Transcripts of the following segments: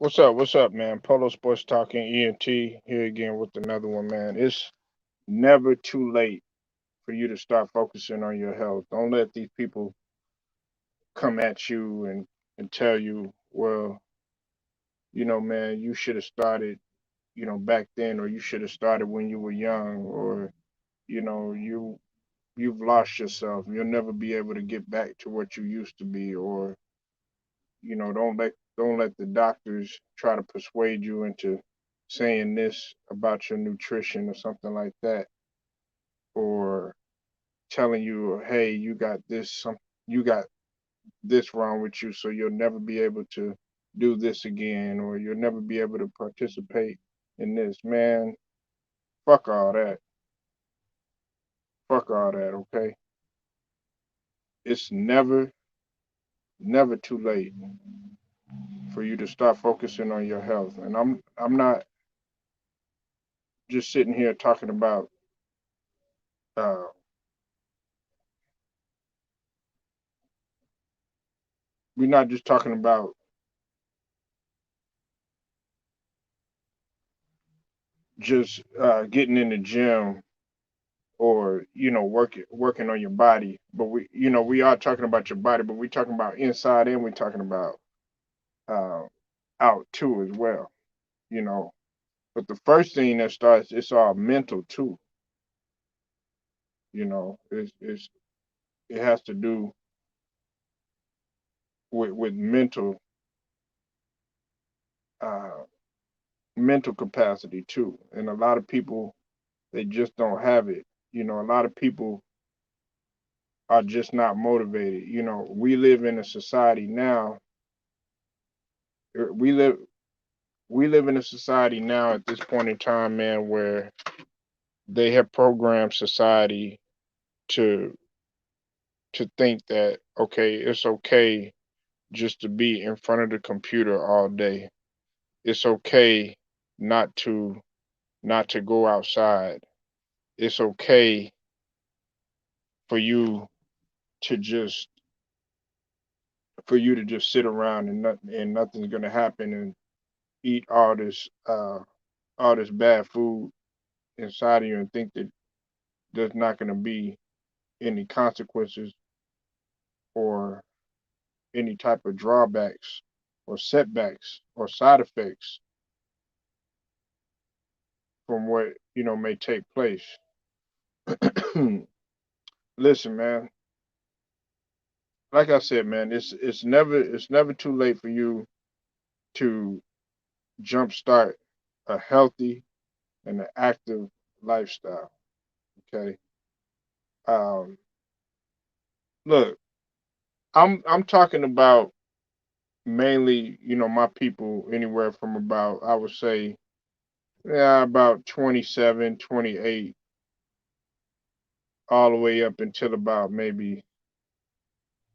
What's up? What's up, man? Polo Sports Talking ENT here again with another one, man. It's never too late for you to start focusing on your health. Don't let these people come at you and tell you, well, man, you should have started, back then, or you should have started when you were young, or you've lost yourself. You'll never be able to get back to what you used to be, or don't let the doctors try to persuade you into saying this about your nutrition or something like that, or telling you, hey, you got this wrong with you, so you'll never be able to do this again, or you'll never be able to participate in this. Man, fuck all that. Fuck all that, okay? It's never too late for you to start focusing on your health. And I'm not just sitting here talking about uh, we're not just talking about just getting in the gym or working on your body, but we are talking about your body, but we're talking about inside and we're talking about uh, out too as well. You know, but the first thing that starts, it's all mental too. It has to do with uh, mental capacity too, and a lot of people, they just don't have it. A lot of people are just not motivated. We live in a society now. We live we live in a society now at this point in time, man, where they have programmed society to think that, okay, it's okay just to be in front of the computer all day. It's okay not to go outside. It's okay for you to just sit around and nothing's gonna happen, and eat all this bad food inside of you, and think that there's not going to be any consequences or any type of drawbacks or setbacks or side effects from what may take place. Listen, man, like I said, man, it's never too late for you to jumpstart a healthy and an active lifestyle. Okay. um Look, I'm talking about mainly, my people anywhere from about, I would say, yeah, about 27, 28, all the way up until about maybe,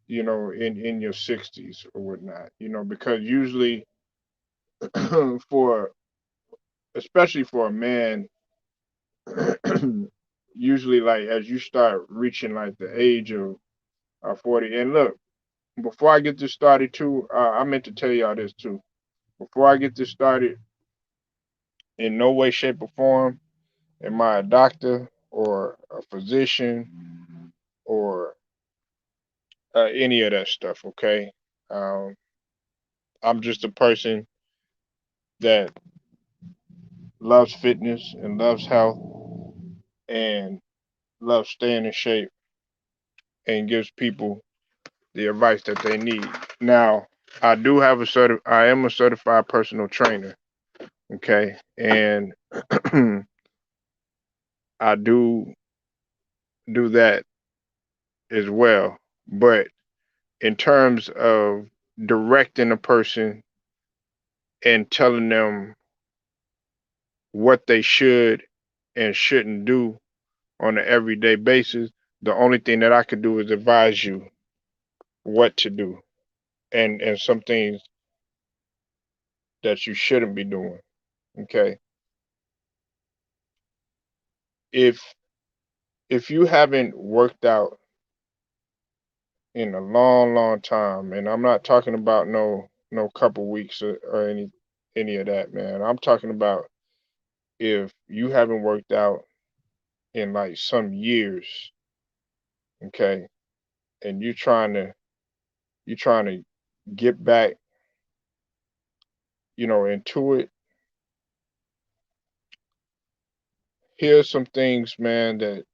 in your 60s or whatnot, because usually for, especially for a man, usually like as you start reaching like the age of 40. And look, before I get this started too, I meant to tell y'all this too. Before I get this started, in no way, shape, or form am I a doctor or a physician or any of that stuff. Okay. um, I'm just a person that loves fitness and loves health and loves staying in shape and gives people the advice that they need. Now, I am a certified personal trainer. Okay. And I do that as well. But in terms of directing a person and telling them what they should and shouldn't do on an everyday basis, the only thing that I could do is advise you what to do, and some things that you shouldn't be doing. Okay. If you haven't worked out in a long, long time, and I'm not talking about no couple weeks or anything, any of that, man. I'm talking about if you haven't worked out in like some years, okay, and you trying to get back, into it. Here's some things, man, that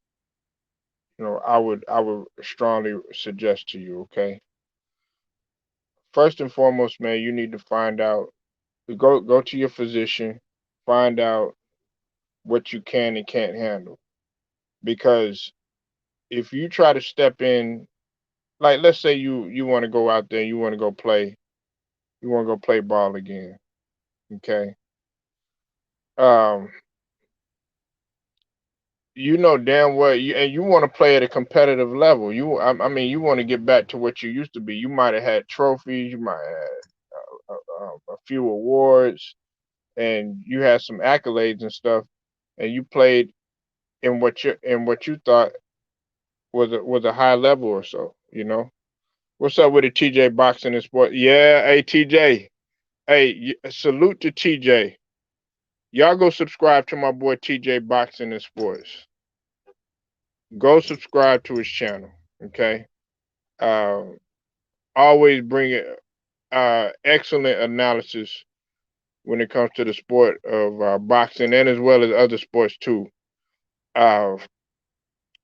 I would strongly suggest to you, okay? First and foremost, man, you need to find out, go to your physician, find out what you can and can't handle. Because if you try to step in, like let's say you want to go out there, you want to go play ball again, okay? Um, you know damn well you want to play at a competitive level. I mean, you want to get back to what you used to be. You might have had trophies, you might have had a few awards, and you had some accolades and stuff, and you played in what you thought was a high level or so. What's up with the TJ boxing and sport? Yeah, hey TJ, hey, salute to TJ. Y'all go subscribe to my boy TJ Boxing and Sports. Go subscribe to his channel, okay? Uh, always bring excellent analysis when it comes to the sport of boxing and as well as other sports too. Uh,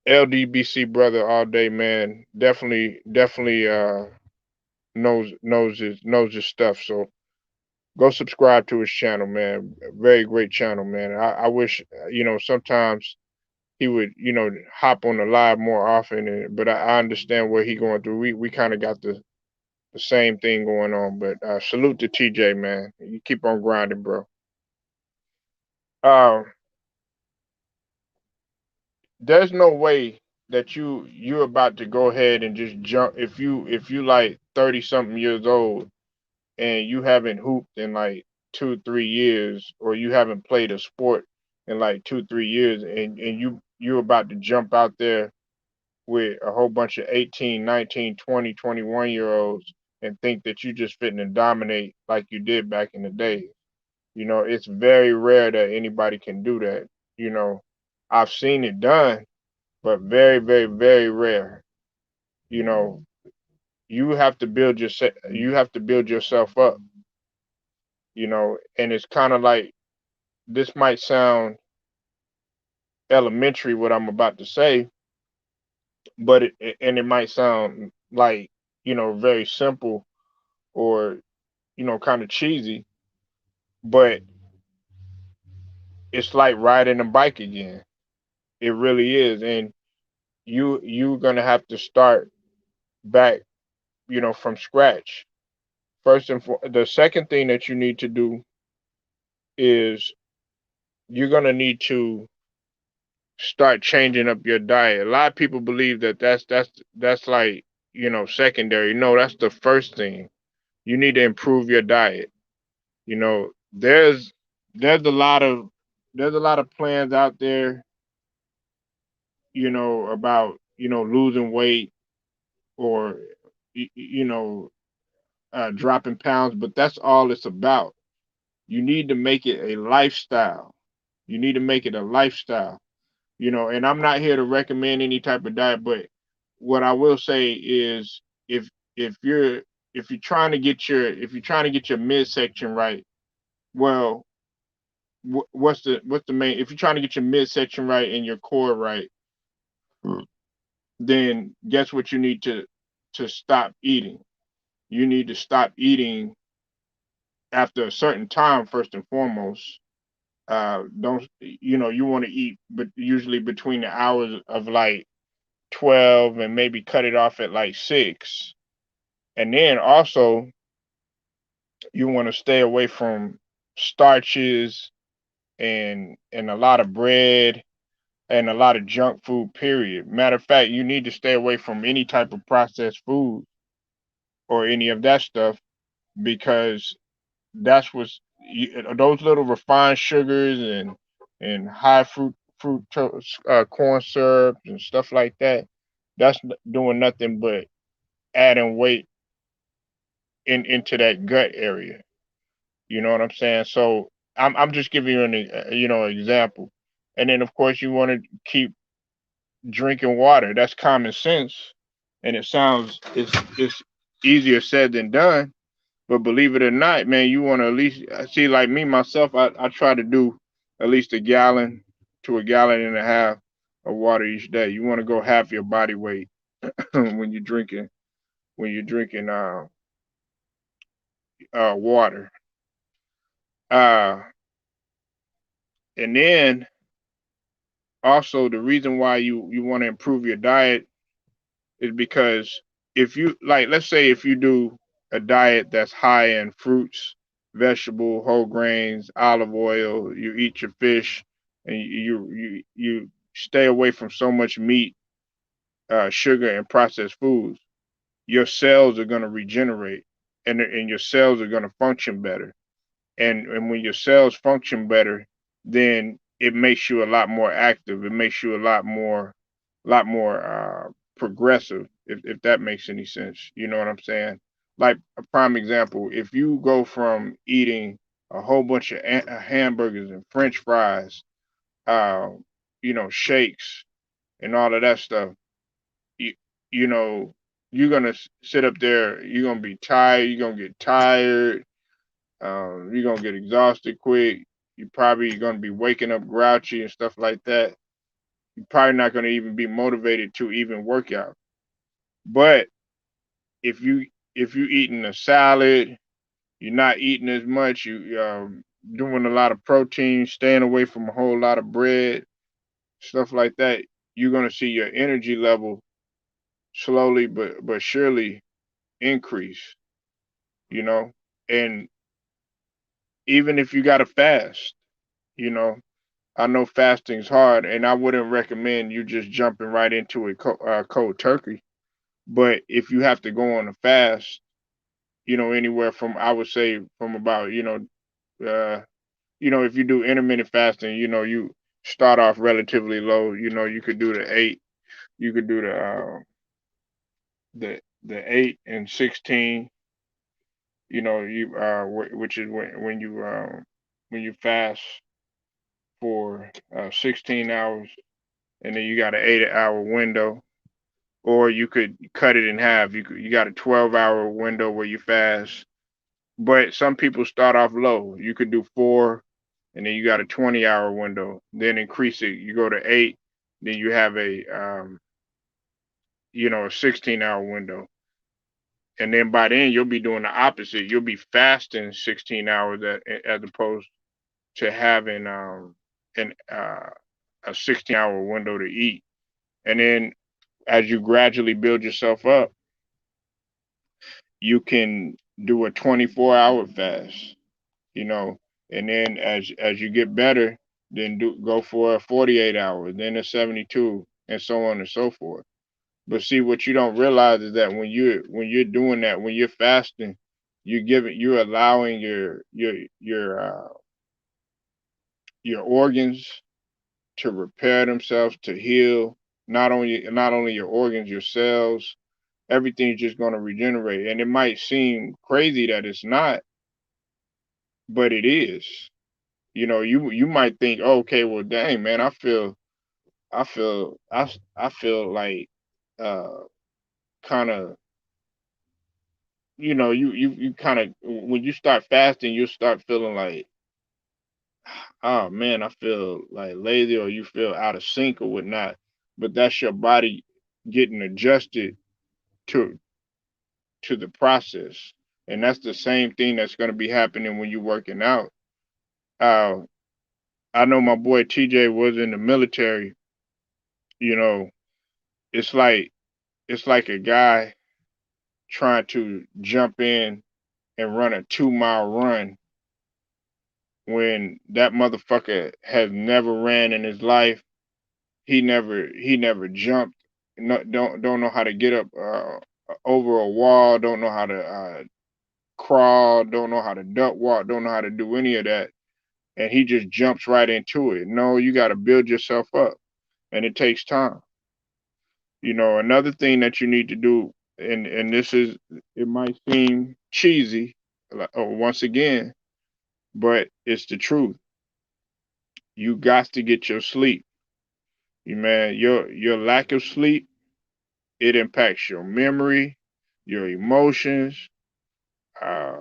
LDBC brother all day, man. Definitely knows his stuff. So go subscribe to his channel, man. Very great channel, man. I wish sometimes he would hop on the live more often, but I understand what he going through. We kind of got the same thing going on. But salute to TJ, man. You keep on grinding, bro. Uh, there's no way that you're about to go ahead and just jump if you like 30 something years old and you haven't hooped in like 2 3 years, or you haven't played a sport in like 2 3 years, and you're about to jump out there with a whole bunch of 18, 19, 20, 21 year olds and think that you just fitting and dominate like you did back in the day. It's very rare that anybody can do that. You know, I've seen it done, but very, very, very rare. You know, you have to build yourself up, and it's kind of like, this might sound elementary what I'm about to say, but it might sound like, very simple, or kind of cheesy, but it's like riding a bike again. It really is. And you're gonna have to start back, from scratch. The second thing that you need to do is you're gonna need to start changing up your diet. A lot of people believe that that's like, secondary. No, that's the first thing. You need to improve your diet. You know, there's a lot of there's a lot of plans out there, about, losing weight, or dropping pounds, but that's all it's about. You need to make it a lifestyle. You need to make it a lifestyle. And I'm not here to recommend any type of diet, but what I will say is, if you're if you're trying to get your midsection right, well, what's the main, if you're trying to get your midsection right and your core right, then guess what you need to stop eating. You need to stop eating after a certain time, first and foremost. Don't you want to eat, but usually between the hours of like 12, and maybe cut it off at like 6. And then also, you want to stay away from starches, and a lot of bread, and a lot of junk food, period. Matter of fact, you need to stay away from any type of processed food or any of that stuff, because that's those little refined sugars, and high fructose corn syrup and stuff like that. That's doing nothing but adding weight into that gut area. You know what I'm saying? So I'm just giving you an example. And then of course you want to keep drinking water. That's common sense, and it's easier said than done. But believe it or not, man, you want to at least see, like me myself, I try to do at least a gallon to a gallon and a half of water each day. You want to go half your body weight when you're drinking water. Uh, and then also the reason why you want to improve your diet is because if you, like, let's say if you do a diet that's high in fruits, vegetable, whole grains, olive oil, you eat your fish, and you stay away from so much meat, sugar, and processed foods, your cells are going to regenerate, and your cells are going to function better. And when your cells function better, then it makes you a lot more active. It makes you a lot more progressive, if that makes any sense. You know what I'm saying? Like a prime example, if you go from eating a whole bunch of hamburgers and French fries, uh, shakes and all of that stuff, you, you know, you're gonna sit up there. You're gonna be tired. You're gonna get tired. You're gonna get exhausted quick. You're probably gonna be waking up grouchy and stuff like that. You're probably not gonna even be motivated to even work out. But if you eating a salad, you're not eating as much. You doing a lot of protein, staying away from a whole lot of bread, stuff like that. You're gonna see your energy level slowly but surely increase. You know, and even if you gotta fast, you know, I know fasting's hard, and I wouldn't recommend you just jumping right into it cold turkey. But if you have to go on a fast, anywhere from, I would say, from about, uh, if you do intermittent fasting, you start off relatively low. You could do the eight, you could do the 8 and 16. Which is when you fast for 16 hours, and then you got an 8 hour window, or you could cut it in half. You got a 12-hour window where you fast, but some people start off low. You could do 4, and then you got a 20-hour window. Then increase it. You go to 8, then you have a 16-hour window, and then by then you'll be doing the opposite. You'll be fasting 16 hours as opposed to having an a 16-hour window to eat. And then as you gradually build yourself up, you can do a 24-hour fast, you know, and then as you get better, then go for a 48 hour, then a 72, and so on and so forth. But see, what you don't realize is that when you're doing that, when you're fasting, you're allowing your organs to repair themselves, to heal. Not only your organs, your cells, everything's just going to regenerate. And it might seem crazy that it's not, but it is. You might think, oh, okay, well, dang, man, I feel like uh kind of, you kind of, when you start fasting, you start feeling like, oh man, I feel like lazy, or you feel out of sync or whatnot. But that's your body getting adjusted to the process. And that's the same thing that's going to be happening when you're working out. Uh, I know my boy TJ was in the military. You know, it's like it's like a guy trying to jump in and run a 2 mile run when that motherfucker has never ran in his life. He never jumped. No, don't know how to get up over a wall. Don't know how to crawl. Don't know how to duck walk. Don't know how to do any of that. And he just jumps right into it. No, you got to build yourself up, and it takes time. Another thing that you need to do, and this is, it might seem cheesy, once again, but it's the truth. You got to get your sleep. You man, your lack of sleep, it impacts your memory, your emotions, uh,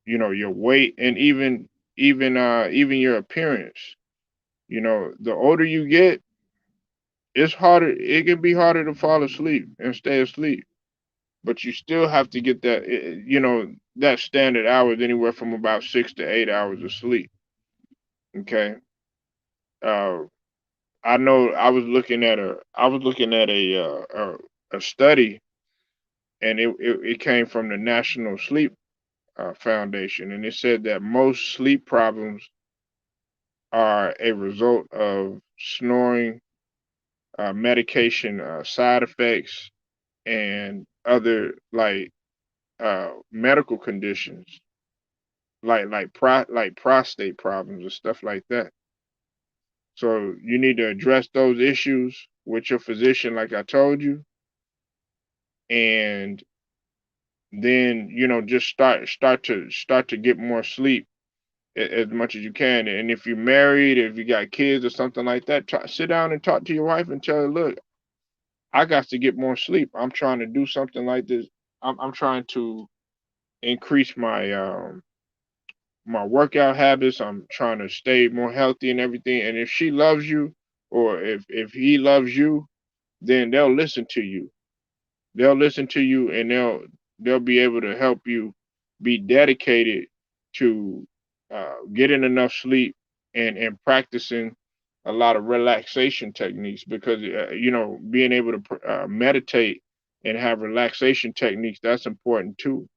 your weight, and even your appearance. The older you get, it's harder. It can be harder to fall asleep and stay asleep, but you still have to get that standard hours, anywhere from about 6 to 8 hours of sleep. Okay. Uh, I know I was looking at a study, and it came from the National Sleep Foundation, and it said that most sleep problems are a result of snoring, medication side effects, and other medical conditions, like prostate problems and stuff like that. So you need to address those issues with your physician, like I told you, and then just start to get more sleep as much as you can. And if you're married, if you got kids or something like that, sit down and talk to your wife and tell her, look, I got to get more sleep. I'm trying to do something like this. I'm trying to increase my workout habits. I'm trying to stay more healthy and everything. And if she loves you, or if he loves you, then they'll listen to you. They'll listen to you, and they'll be able to help you be dedicated to getting enough sleep, and practicing a lot of relaxation techniques, because being able to meditate and have relaxation techniques, that's important too.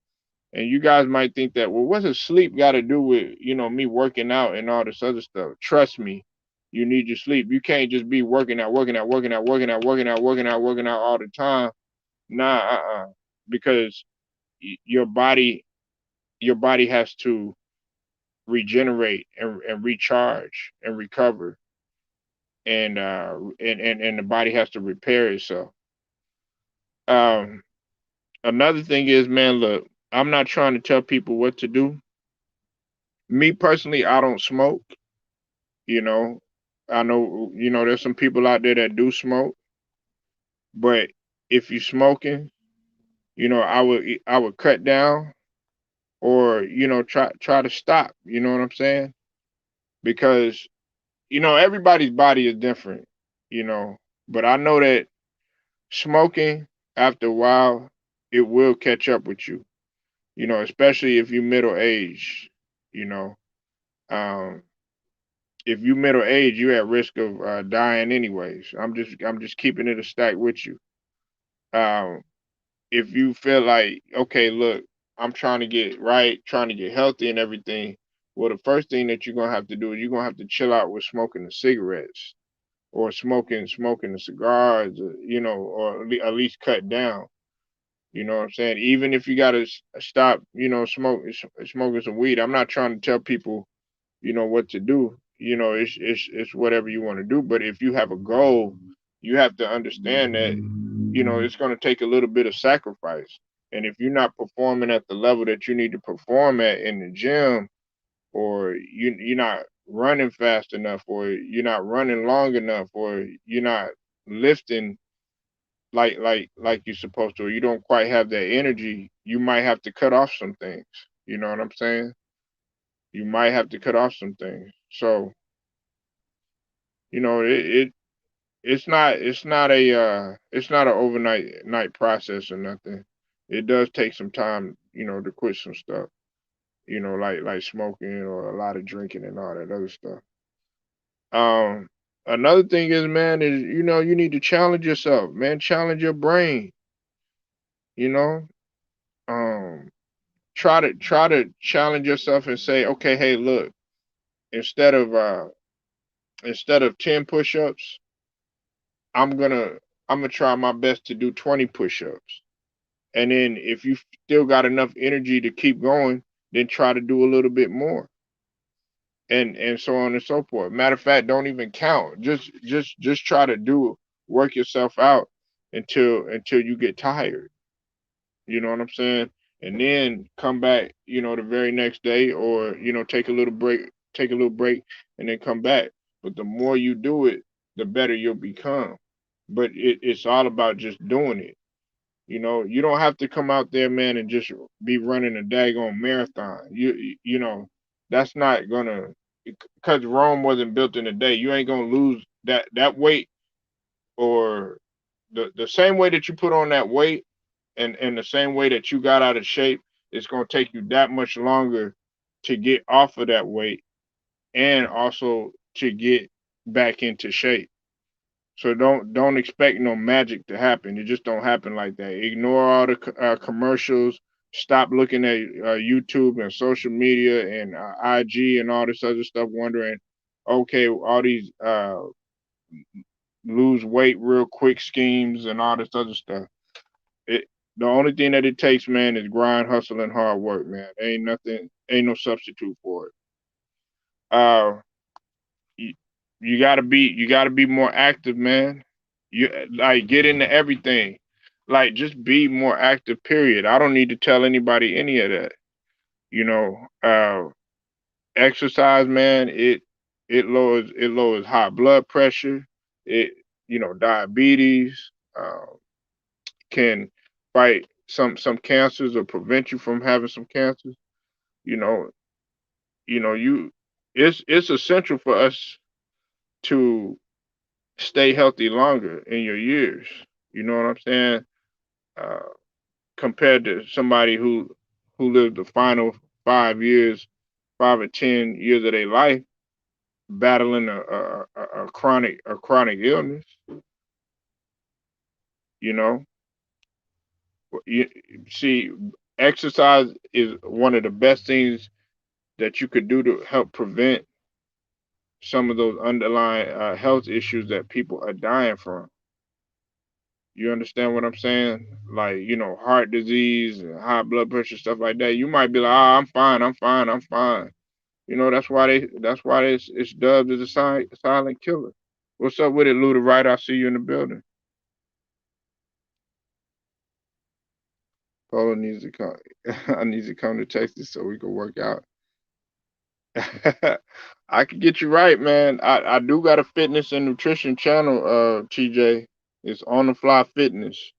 And you guys might think that, well, what's a sleep got to do with me working out and all this other stuff? Trust me, you need your sleep. You can't just be working out, working out, working out, working out, working out, working out, working out all the time. Nah, because your body has to regenerate, and recharge and recover, and the body has to repair itself. Um, Another thing is, man, look, I'm not trying to tell people what to do. Me personally, I don't smoke. You know, I know there's some people out there that do smoke, but if you're smoking, I would cut down, or try to stop. You know what I'm saying? Because everybody's body is different. You know, but I know that smoking, after a while, it will catch up with you. Especially if you're middle age. You know, um, if you middle age, you're at risk of dying anyways. I'm just keeping it a stack with you. Um, if you feel like, okay, look, I'm trying to get right, trying to get healthy and everything, well, the first thing that you're gonna have to do is you're gonna have to chill out with smoking the cigarettes, or smoking the cigars, or at least cut down. You know what I'm saying? Even if you gotta stop, smoking some weed. I'm not trying to tell people, what to do. It's whatever you want to do. But if you have a goal, you have to understand that it's going to take a little bit of sacrifice. And if you're not performing at the level that you need to perform at in the gym, or you're not running fast enough, or you're not running long enough, or you're not lifting like you're supposed to, or you don't quite have that energy, you might have to cut off some things. You know what I'm saying? You might have to cut off some things. So it's not an overnight night process or nothing. It does take some time, to quit some stuff, like smoking, or a lot of drinking and all that other stuff. Um, Another thing is, man, is you need to challenge yourself, man. Challenge your brain. You know, um, try to challenge yourself and say, okay, hey, look, instead of uh instead of 10 push-ups, I'm gonna I'm gonna try my best to do 20 push-ups. And then if you still got enough energy to keep going, then try to do a little bit more, and so on and so forth. Matter of fact, don't even count. Just try to work yourself out until you get tired. You know what I'm saying? and then come back, the very next day, or take a little break, and then come back. But the more you do it, the better you'll become. But it's all about just doing it. You don't have to come out there, man, and just be running a daggone marathon. That's not gonna, because Rome wasn't built in a day. You ain't gonna lose that weight, or the same way that you put on that weight, and the same way that you got out of shape. It's gonna take you that much longer to get off of that weight, and also to get back into shape. So don't expect no magic to happen. It just don't happen like that. Ignore all the commercials. Stop looking at YouTube and social media and IG and all this other stuff. Wondering, okay, all these lose weight real quick schemes and all this other stuff. It The only thing that it takes, man, is grind, hustle, and hard work, man. Ain't no substitute for it. Uh, you, you gotta be more active, man. You like get into everything. Like just be more active, period. I don't need to tell anybody any of that. You know, exercise, man, it lowers high blood pressure. It diabetes, can fight some cancers or prevent you from having some cancers. You know, you it's essential for us to stay healthy longer in your years. You know what I'm saying? Uh, Compared to somebody who lived the final 5 years, 5 or 10 years of their life battling a chronic illness. You know, you see, exercise is one of the best things that you could do to help prevent some of those underlying health issues that people are dying from. You understand what I'm saying? Like, heart disease and high blood pressure, stuff like that. You might be like, "Oh, I'm fine, I'm fine, I'm fine." That's why it's dubbed as a silent killer. What's up with it, Lou the Right? I see you in the building. Polo needs to come. I need to come to Texas so we can work out. I can get you right, man. I do got a fitness and nutrition channel, TJ. It's On the Fly Fitness.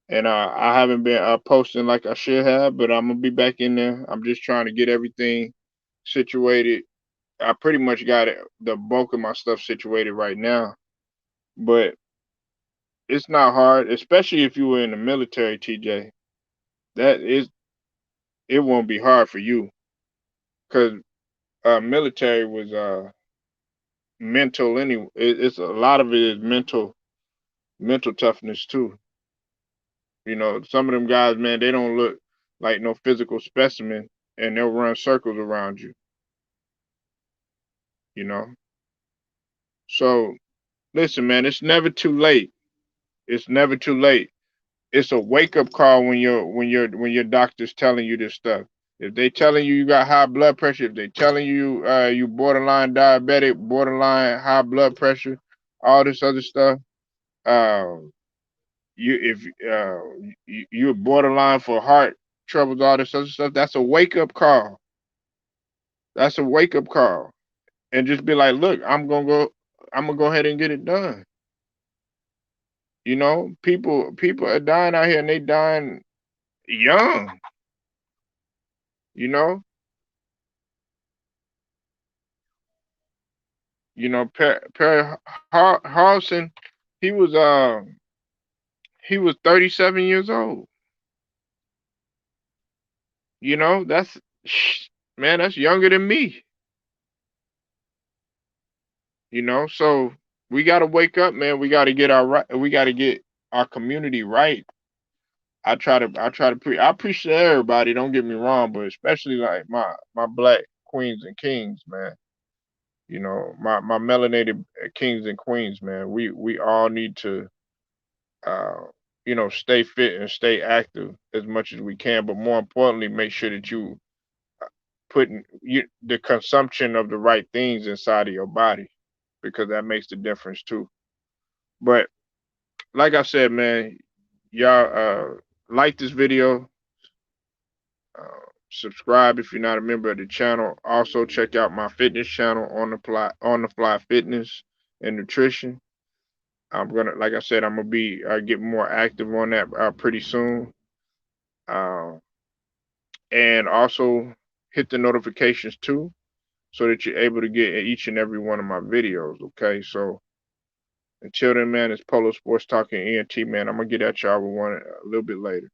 And I haven't been posting like I should have, but I'm gonna be back in there. I'm just trying to get everything situated. I pretty much got the bulk of my stuff situated right now, but it's not hard, especially if you were in the military, TJ. That is, it won't be hard for you, because military was mental. Anyway, it's a lot of it is mental toughness too. Some of them guys, man, they don't look like no physical specimen, and they'll run circles around you. You know. So listen, man, it's never too late. It's never too late. It's a wake up call when your doctor's telling you this stuff. If they telling you got high blood pressure, if they telling you you borderline diabetic, borderline high blood pressure, all this other stuff, um, you if you're borderline for heart troubles, all this other stuff, that's a wake up call. That's a wake up call, and just be like, look, I'm gonna go ahead and get it done. People are dying out here, and they dying young. You know, Perry Harrison, he was uh he was 37 years old. That's man, that's younger than me. So we got to wake up, man. We got to get our right. We got to get our community right. I appreciate everybody. Don't get me wrong, but especially like my black queens and kings, man. My melanated kings and queens, man. We all need to uh, stay fit and stay active as much as we can. But more importantly, make sure that you putting the consumption of the right things inside of your body, because that makes the difference too. But like I said, man, y'all like this video, Subscribe if you're not a member of the channel. Also check out my fitness channel on the fly fitness and nutrition. I'm gonna, like I said, I'm gonna be get more active on that pretty soon. Uh, and also hit the notifications too, so that you're able to get each and every one of my videos. Okay, so until then, man, it's Polo Sports Talking ENT, man. I'm gonna get at y'all with one a little bit later.